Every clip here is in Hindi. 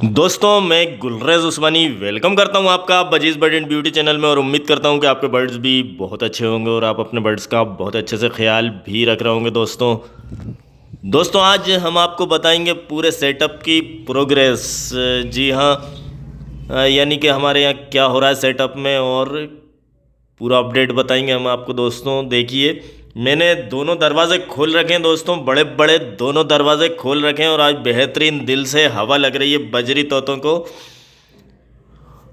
दोस्तों मैं गुलरेज उस्मानी वेलकम करता हूं आपका budgies bird and beauty channel में और उम्मीद करता हूं कि आपके बर्ड्स भी बहुत अच्छे होंगे और आप अपने बर्ड्स का बहुत अच्छे से ख्याल भी रख रहे होंगे। दोस्तों आज हम आपको बताएंगे पूरे सेटअप की प्रोग्रेस। जी हाँ, यानी कि हमारे यहाँ क्या हो रहा है सेटअप में और पूरा अपडेट बताएंगे हम आपको। दोस्तों देखिए, मैंने दोनों दरवाजे खोल रखे हैं दोस्तों, बड़े बड़े दोनों दरवाजे खोल रखे हैं और आज बेहतरीन दिल से हवा लग रही है बजरी तोतों को।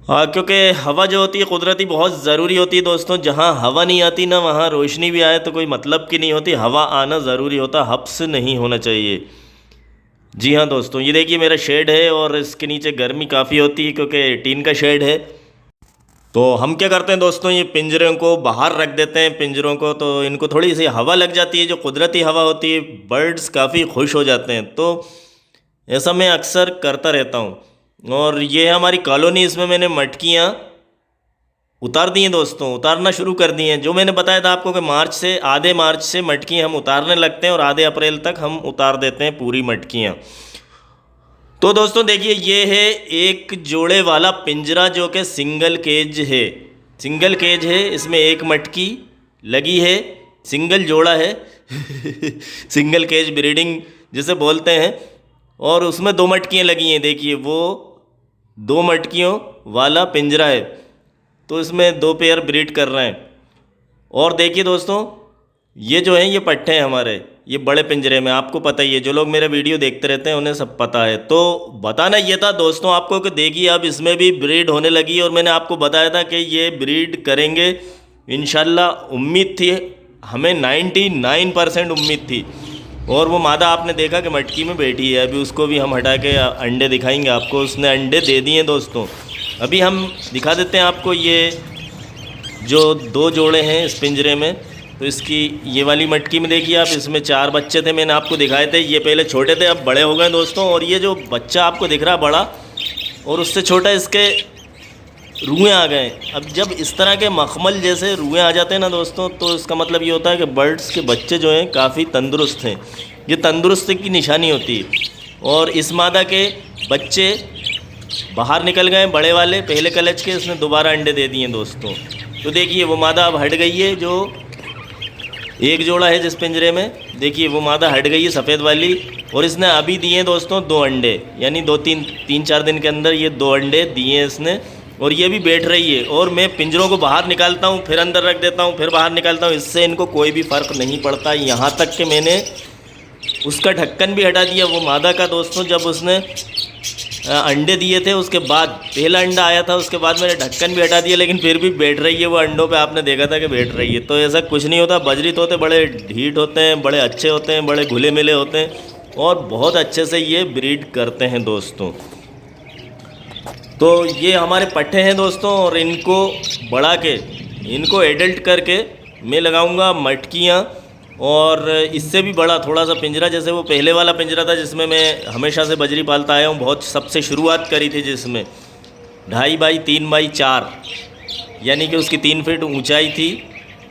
क्योंकि हवा जो होती है कुदरती बहुत ज़रूरी होती है दोस्तों। जहाँ हवा नहीं आती ना वहाँ रोशनी भी आए तो कोई मतलब की नहीं होती। हवा आना ज़रूरी होता, हब्स नहीं होना चाहिए। जी हाँ दोस्तों, ये देखिए मेरा शेड है और इसके नीचे गर्मी काफ़ी होती है क्योंकि टीन का शेड है। तो हम क्या करते हैं दोस्तों, ये पिंजरों को बाहर रख देते हैं पिंजरों को, तो इनको थोड़ी सी हवा लग जाती है, जो कुदरती हवा होती है। बर्ड्स काफ़ी खुश हो जाते हैं, तो ऐसा मैं अक्सर करता रहता हूँ। और ये है हमारी कॉलोनी, इसमें मैंने मटकियाँ उतार दी हैं दोस्तों, उतारना शुरू कर दी हैं। जो मैंने बताया था आपको कि आधे मार्च से मटकी हम उतारने लगते हैं और आधे अप्रैल तक हम उतार देते हैं पूरी मटकियाँ। तो दोस्तों देखिए, ये है एक जोड़े वाला पिंजरा जो कि सिंगल केज है। सिंगल केज है, इसमें एक मटकी लगी है, सिंगल जोड़ा है सिंगल केज ब्रीडिंग जिसे बोलते हैं। और उसमें दो मटकियाँ लगी हैं, देखिए वो दो मटकियों वाला पिंजरा है। तो इसमें दो पेयर ब्रीड कर रहे हैं। और देखिए दोस्तों, ये जो है ये पट्टे हैं हमारे, ये बड़े पिंजरे में। आपको पता ही है, जो लोग मेरा वीडियो देखते रहते हैं उन्हें सब पता है। तो बताना ये था दोस्तों आपको कि देखिए अब इसमें भी ब्रीड होने लगी और मैंने आपको बताया था कि ये ब्रीड करेंगे इंशाल्लाह। उम्मीद थी हमें, 99% उम्मीद थी। और वो मादा आपने देखा कि मटकी में बैठी है, अभी उसको भी हम हटा के अंडे दिखाएंगे आपको। उसने अंडे दे दिए दोस्तों। अभी हम दिखा देते हैं आपको ये जो दो जोड़े हैं इस पिंजरे में। तो इसकी ये वाली मटकी में देखिए आप, इसमें 4 बच्चे थे, मैंने आपको दिखाए थे। ये पहले छोटे थे, अब बड़े हो गए दोस्तों। और ये जो बच्चा आपको दिख रहा है बड़ा, और उससे छोटा इसके रुएँ आ गए। अब जब इस तरह के मखमल जैसे रुएँ आ जाते हैं ना दोस्तों, तो इसका मतलब ये होता है कि बर्ड्स के बच्चे जो हैं काफ़ी तंदुरुस्त हैं। ये तंदुरुस्ती की निशानी होती है। और इस मादा के बच्चे बाहर निकल गए बड़े वाले पहले कलच के, इसने दोबारा अंडे दे दिए दोस्तों। तो देखिए वो मादा अब हट गई है, जो एक जोड़ा है जिस पिंजरे में, देखिए वो मादा हट गई है सफ़ेद वाली। और इसने अभी दिए दोस्तों 2 अंडे, यानी 3-4 दिन के अंदर ये 2 अंडे दिए इसने। और ये भी बैठ रही है। और मैं पिंजरों को बाहर निकालता हूँ, फिर अंदर रख देता हूँ, फिर बाहर निकालता हूँ, इससे इनको कोई भी फ़र्क नहीं पड़ता। यहाँ तक कि मैंने उसका ढक्कन भी हटा दिया वो मादा का दोस्तों। जब उसने अंडे दिए थे उसके बाद, पहला अंडा आया था उसके बाद मैंने ढक्कन भी हटा दिया, लेकिन फिर भी बैठ रही है वो अंडों पे। आपने देखा था कि बैठ रही है। तो ऐसा कुछ नहीं होता। बजरी तोते बड़े ढीठ होते हैं, बड़े अच्छे होते हैं, बड़े घुले मिले होते हैं और बहुत अच्छे से ये ब्रीड करते हैं दोस्तों। तो ये हमारे पट्टे हैं दोस्तों, और इनको बढ़ा के, इनको एडल्ट करके मैं लगाऊंगा मटकियाँ। और इससे भी बड़ा थोड़ा सा पिंजरा, जैसे वो पहले वाला पिंजरा था जिसमें मैं हमेशा से बजरी पालता आया हूँ, बहुत सबसे शुरुआत करी थी, जिसमें 2.5 बाई 3 बाई 4, यानी कि उसकी 3 फीट ऊंचाई थी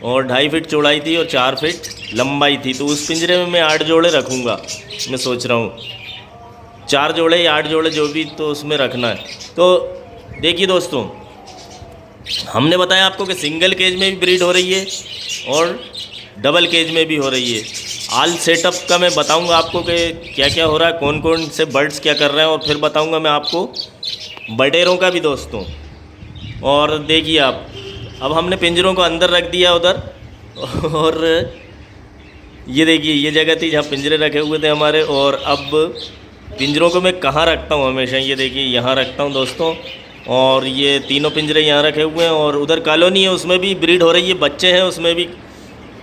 और 2.5 फीट चौड़ाई थी और 4 फीट लंबाई थी। तो उस पिंजरे में मैं 8 जोड़े रखूँगा, मैं सोच रहा हूँ 4 जोड़े या 8 जोड़े जो भी, तो उसमें रखना है। तो देखिए दोस्तों, हमने बताया आपको कि सिंगल केज में भी ब्रीड हो रही है और डबल केज में भी हो रही है। आल सेटअप का मैं बताऊंगा आपको कि क्या क्या हो रहा है, कौन कौन से बर्ड्स क्या कर रहे हैं, और फिर बताऊंगा मैं आपको बटेरों का भी दोस्तों। और देखिए आप, अब हमने पिंजरों को अंदर रख दिया उधर। और ये देखिए ये जगह थी जहाँ पिंजरे रखे हुए थे हमारे। और अब पिंजरों को मैं कहाँ रखता हूँ हमेशा, ये देखिए यहाँ रखता हूँ दोस्तों। और ये तीनों पिंजरे यहाँ रखे हुए हैं। और उधर कॉलोनी है, उसमें भी ब्रीड हो रही है, बच्चे हैं उसमें भी।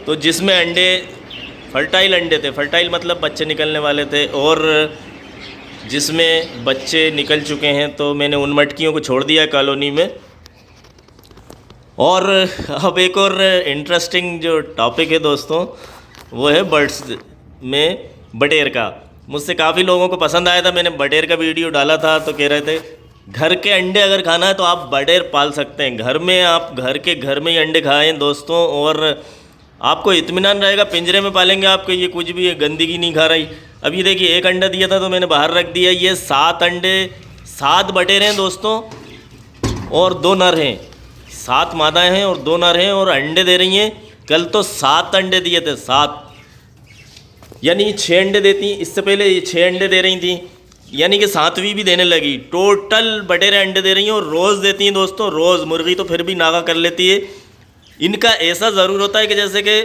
तो जिसमें अंडे फर्टाइल अंडे थे, फर्टाइल मतलब बच्चे निकलने वाले थे, और जिसमें बच्चे निकल चुके हैं, तो मैंने उन मटकियों को छोड़ दिया कॉलोनी में। और अब एक और इंटरेस्टिंग जो टॉपिक है दोस्तों, वो है बर्ड्स में बटेर का। मुझसे काफ़ी लोगों को पसंद आया था, मैंने बटेर का वीडियो डाला था, तो कह रहे थे घर के अंडे अगर खाना है तो आप बटेर पाल सकते हैं घर में। आप घर में ही अंडे खाएं दोस्तों, और आपको इत्मीनान रहेगा। पिंजरे में पालेंगे आपको, ये कुछ भी गंदगी नहीं खा रही। अब ये देखिए एक अंडा दिया था तो मैंने बाहर रख दिया। ये 7 अंडे 7 बटेरे हैं दोस्तों और 2 नर हैं। 7 मादाएं हैं और 2 नर हैं और अंडे दे रही हैं। कल तो 7 अंडे दिए थे, 7, यानी 6 अंडे देती। इससे पहले ये 6 अंडे दे रही थी, यानी कि 7वीं भी देने लगी। टोटल बटेरे अंडे दे रही हैं और रोज़ देती हैं दोस्तों, रोज़। मुर्गी तो फिर भी नागा कर लेती है। इनका ऐसा ज़रूर होता है कि जैसे कि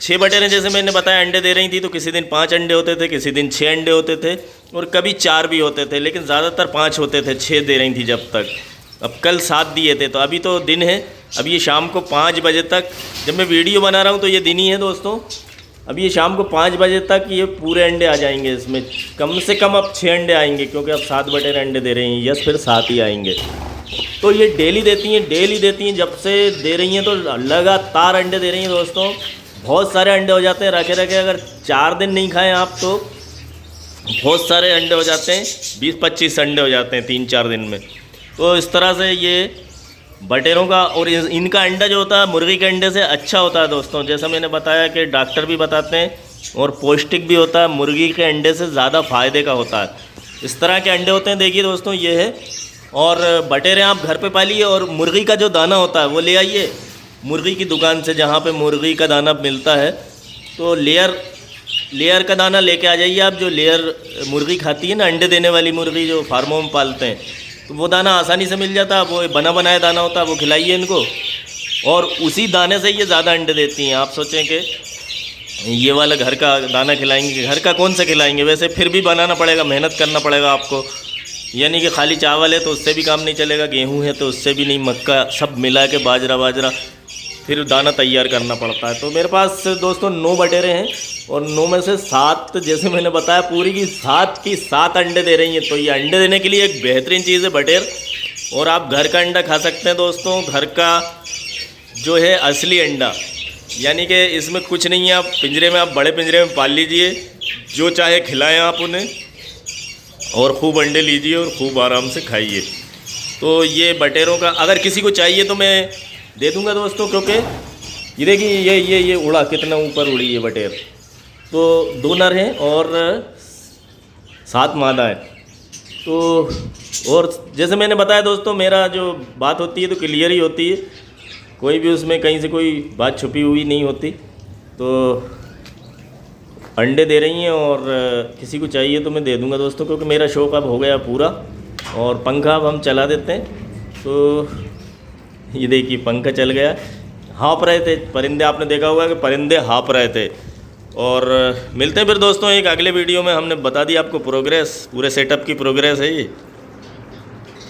6 बटेरे जैसे मैंने बताया अंडे दे रही थी, तो किसी दिन 5 अंडे होते थे, किसी दिन 6 अंडे होते थे और कभी 4 भी होते थे, लेकिन ज़्यादातर 5 होते थे। 6 दे रही थी जब तक। अब कल 7 दिए थे। तो अभी तो दिन है, अब ये शाम को 5 बजे तक, जब मैं वीडियो बना रहा हूँ तो ये दिन ही है दोस्तों। अब ये शाम को 5 बजे तक ये पूरे अंडे आ जाएंगे। इसमें कम से कम अब 6 अंडे आएंगे, क्योंकि अब 7 बटेरे अंडे दे रही हैं। यस, फिर 7 ही आएंगे। तो ये डेली देती हैं, डेली देती हैं। जब से दे रही हैं तो लगातार अंडे दे रही हैं दोस्तों। बहुत सारे अंडे हो जाते हैं रखे रखे। अगर 4 दिन नहीं खाएं आप तो बहुत सारे अंडे हो जाते हैं, 20-25 अंडे हो जाते हैं 3-4 दिन में। तो इस तरह से ये बटेरों का और इनका अंडा जो होता है मुर्गी के अंडे से अच्छा होता है दोस्तों। जैसा मैंने बताया कि डॉक्टर भी बताते हैं, और पौष्टिक भी होता है। मुर्गी के अंडे से ज़्यादा फ़ायदे का होता है। इस तरह के अंडे होते हैं, देखिए दोस्तों, ये है। और बटेरें आप घर पे पालिए और मुर्गी का जो दाना होता है वो ले आइए मुर्गी की दुकान से, जहाँ पे मुर्गी का दाना मिलता है। तो लेयर का दाना लेके आ जाइए आप, जो लेयर मुर्गी खाती है ना, अंडे देने वाली मुर्गी जो फार्मों में पालते हैं, तो वो दाना आसानी से मिल जाता है। वो बना बनाया दाना होता है, वो खिलाइए इनको, और उसी दाने से ये ज़्यादा अंडे देती हैं। आप सोचें कि ये वाला घर का दाना खिलाएंगे, घर का कौन सा खिलाएंगे? वैसे फिर भी बनाना पड़ेगा, मेहनत करना पड़ेगा आपको। यानी कि खाली चावल है तो उससे भी काम नहीं चलेगा, गेहूँ है तो उससे भी नहीं, मक्का सब मिला के बाजरा फिर दाना तैयार करना पड़ता है। तो मेरे पास दोस्तों 9 बटेरे हैं और 9 में से 7, जैसे मैंने बताया, पूरी की 7 अंडे दे रही हैं। तो ये अंडे देने के लिए एक बेहतरीन चीज़ है बटेर। और आप घर का अंडा खा सकते हैं दोस्तों, घर का जो है असली अंडा, यानी कि इसमें कुछ नहीं है। आप पिंजरे में, आप बड़े पिंजरे में पाल लीजिए, जो चाहे खिलाएं आप उन्हें, और खूब अंडे लीजिए और खूब आराम से खाइए। तो ये बटेरों का अगर किसी को चाहिए तो मैं दे दूंगा दोस्तों, क्योंकि ये देखिए ये उड़ा, कितना ऊपर उड़ी ये बटेर। तो 2 नर हैं और 7 मादा है। तो और जैसे मैंने बताया दोस्तों, मेरा जो बात होती है तो क्लियर ही होती है, कोई भी उसमें कहीं से कोई बात छुपी हुई नहीं होती। तो अंडे दे रही हैं और किसी को चाहिए तो मैं दे दूंगा दोस्तों, क्योंकि मेरा शौक़ अब हो गया पूरा। और पंखा अब हम चला देते हैं। तो ये देखिए पंखा चल गया। हाँप रहे थे परिंदे, आपने देखा होगा कि परिंदे हाँप रहे थे। और मिलते हैं फिर दोस्तों एक अगले वीडियो में। हमने बता दी आपको प्रोग्रेस, पूरे सेटअप की प्रोग्रेस है ये।